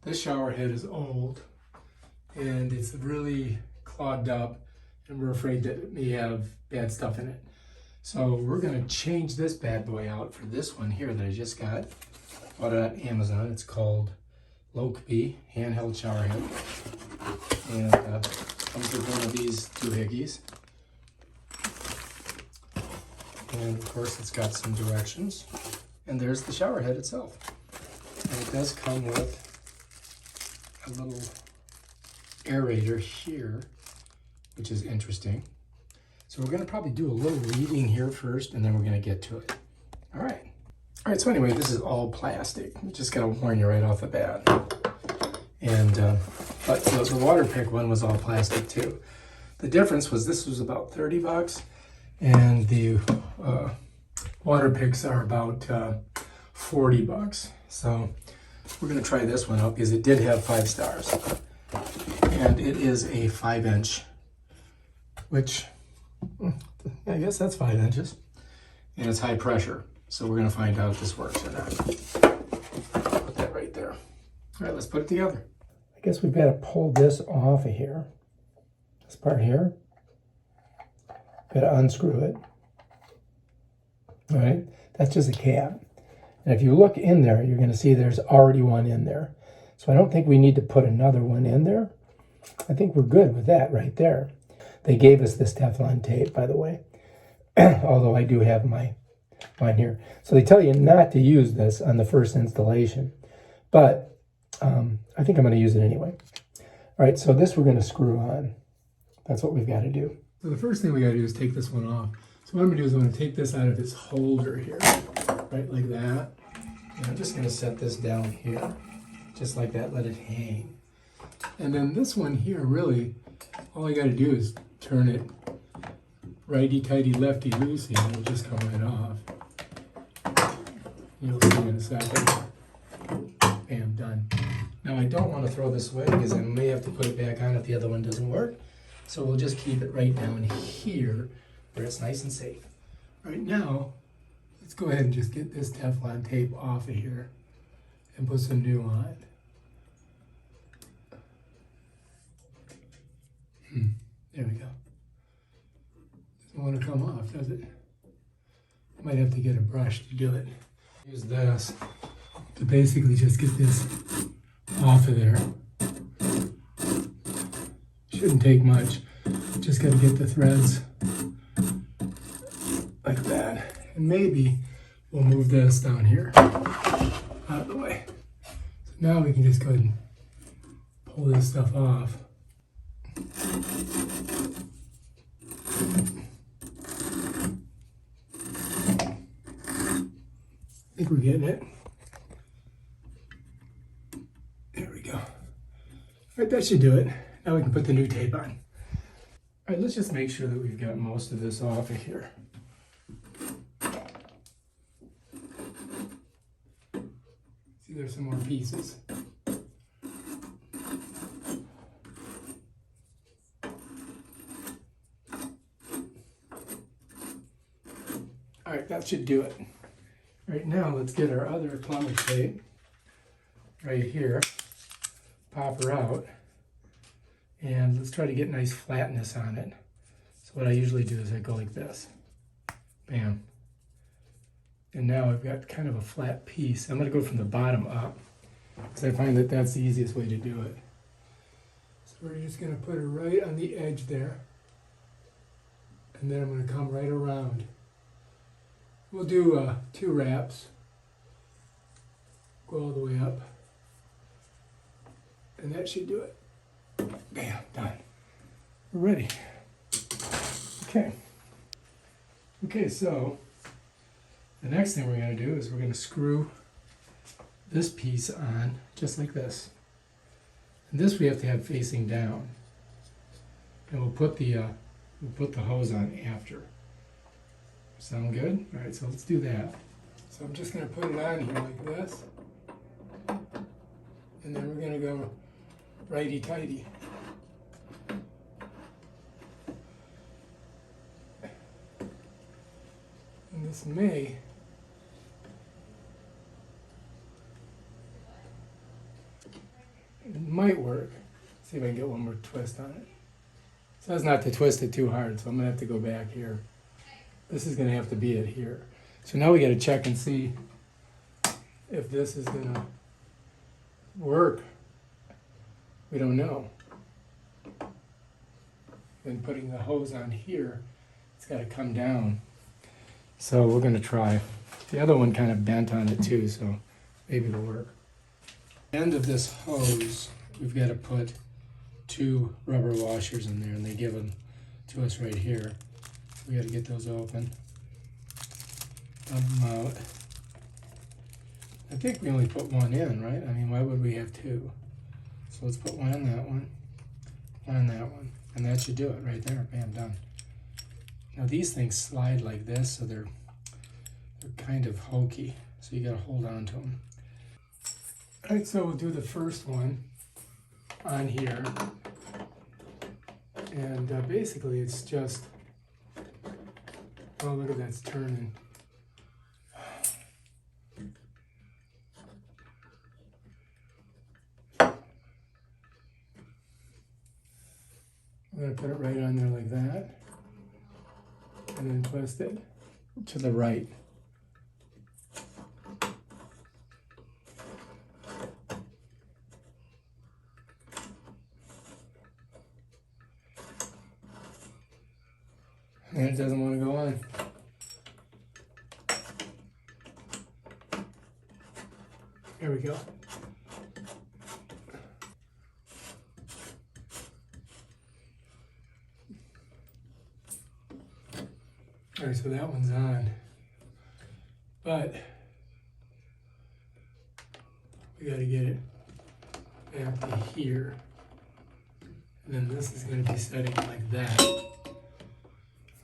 This shower head is old and it's really clogged up and we're afraid that it may have bad stuff in it. So we're gonna change this bad boy out for this one here that I just got. Bought it on Amazon. It's called Lokby Handheld shower head. And comes with one of these doohickeys. And of course it's got some directions. And there's the shower head itself. And it does come with a little aerator here, which is interesting. So we're gonna probably do a little reading here first, and then we're gonna get to it. All right, so anyway, this is all plastic. I'm just gonna warn you right off the bat. And, but the Waterpik one was all plastic too. The difference was this was about 30 bucks, and the Waterpiks are about 40 bucks. So we're gonna try this one out because it did have 5 stars. And it is a 5-inch, which I guess that's 5 inches. And it's high pressure. So we're gonna find out if this works or not. Put that right there. All right, let's put it together. I guess we've got to pull this off of here. This part here. Got to unscrew it. All right, that's just a cap. And if you look in there, you're going to see there's already one in there. So I don't think we need to put another one in there. I think we're good with that right there. They gave us this Teflon tape, by the way, although I do have mine here. So they tell you not to use this on the first installation, but I think I'm going to use it anyway. All right, so this we're going to screw on. That's what we've got to do. So the first thing we got to do is take this one off. So what I'm going to do is I'm going to take this out of its holder here, right like that. And I'm just going to set this down here, just like that, let it hang. And then this one here, really, all I got to do is turn it righty-tighty, lefty-loosey, and it'll just come right off. You'll see in a second. Bam, done. Now I don't want to throw this away because I may have to put it back on if the other one doesn't work. So we'll just keep it right down here where it's nice and safe. Right now, let's go ahead and just get this Teflon tape off of here and put some new on. There we go. Doesn't want to come off, does it? Might have to get a brush to do it. Use this to basically just get this off of there. Shouldn't take much. Just got to get the threads like that. And maybe we'll move this down here out of the way. So now we can just go ahead and pull this stuff off. I think we're getting it. There we go. All right, that should do it. Now we can put the new tape on. All right, let's just make sure that we've got most of this off of here. See, there's some more pieces. All right, that should do it. Right now, let's get our other plumber's tape right here, pop her out, and let's try to get nice flatness on it. So what I usually do is I go like this, bam. And now I've got kind of a flat piece. I'm gonna go from the bottom up, because I find that that's the easiest way to do it. So we're just gonna put her right on the edge there, and then I'm gonna come right around. We'll do 2 wraps, go all the way up, and that should do it. Bam, done. We're ready. Okay, so the next thing we're going to do is we're going to screw this piece on just like this. And this we have to have facing down. And we'll put the hose on after. Sound good? All right, so let's do that. So I'm just going to put it on here like this. And then we're going to go righty-tighty. And this may It might work. See if I can get one more twist on it. It says not to twist it too hard, so I'm gonna have to go back here. This is gonna have to be it here. So now we gotta check and see if this is gonna work. We don't know. Then putting the hose on here, it's gotta come down. So we're gonna try. The other one kind of bent on it too, so maybe it'll work. End of this hose, we've got to put 2 rubber washers in there, and they give them to us right here. We got to get those open, dump them out. I think we only put 1 in, right? I mean, why would we have 2? So let's put 1 in that one, 1 in that one, and that should do it right there. Bam, done. Now these things slide like this, so they're kind of hokey, so you got to hold on to them. All right, so we'll do the first one on here, and basically it's just, oh, look at that's turning. I'm going to put it right on there like that, and then twist it to the right. And it doesn't want to go on. There we go. All right, so that one's on. But we got to get it back to here. And then this is going to be setting like that.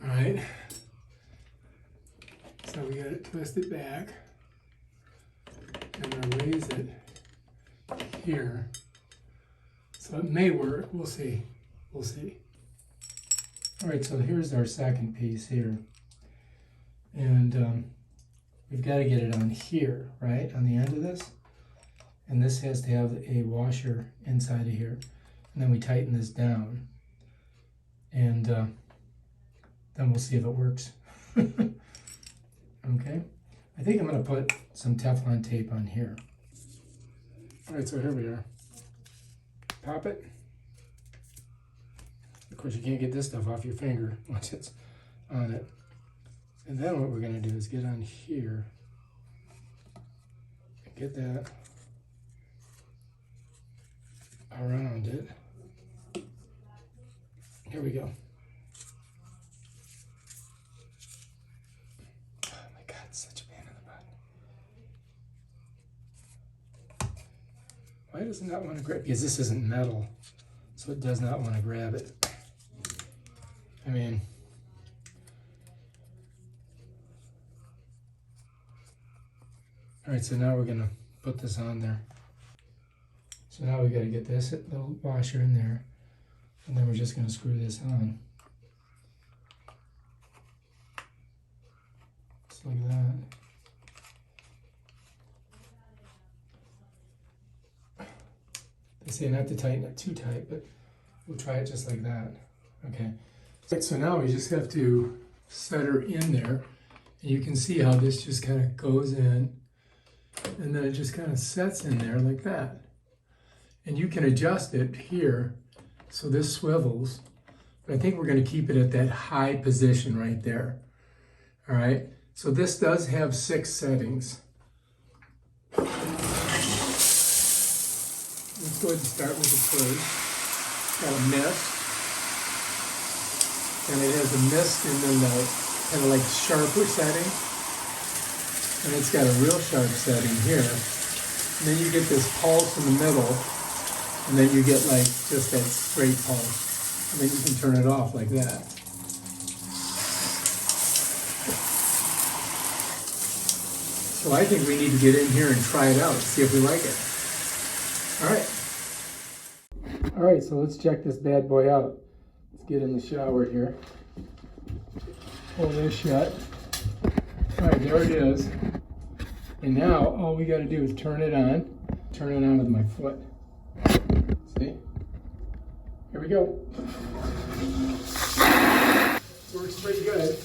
All right, so we got to twist it back, and I'm going to raise it here. So it may work, we'll see, we'll see. All right, so here's our second piece here. And we've got to get it on here, right, on the end of this. And this has to have a washer inside of here. And then we tighten this down. And then we'll see if it works. Okay, I think I'm going to put some Teflon tape on here. All right, so here we are. Pop it. Of course, you can't get this stuff off your finger once it's on it. And then what we're going to do is get on here and get that around it. Here we go. Such a pain in the butt. Why does it not want to grab? Because this isn't metal, so it does not want to grab it. I mean, all right, so now we're going to put this on there. So now we got to get this little washer in there, and then we're just going to screw this on. Like that. They say not to tighten it too tight, but we'll try it just like that. Okay. So now we just have to set her in there, and you can see how this just kind of goes in, and then it just kind of sets in there like that. And you can adjust it here so this swivels, but I think we're going to keep it at that high position right there. All right. So this does have 6 settings. Let's go ahead and start with the first. It's got a mist. And it has a mist and then the kind of like sharper setting. And it's got a real sharp setting here. And then you get this pulse in the middle. And then you get like just that straight pulse. And then you can turn it off like that. So I think we need to get in here and try it out, see if we like it. All right, so let's check this bad boy out. Let's get in the shower here. Pull this shut. All right, there it is. And now all we got to do is turn it on with my foot. See? Here we go. Works pretty good.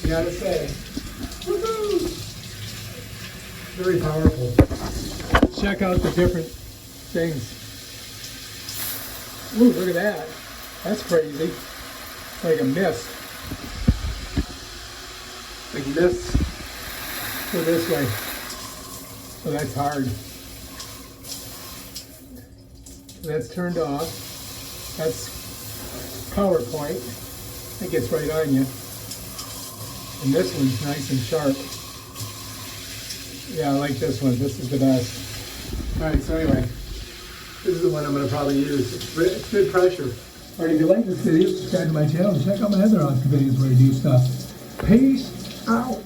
Gotta say. Woohoo! Very powerful. Check out the different things. Ooh, look at that. That's crazy. Like a mist. Like mist. Go this way. So that's hard. That's turned off. That's PowerPoint. That gets right on you. And this one's nice and sharp. Yeah, I like this one. This is the best. Alright, so anyway, this is the one I'm going to probably use. It's good pressure. Alright, if you like this video, subscribe to my channel and check out my other awesome videos where I do stuff. Peace out.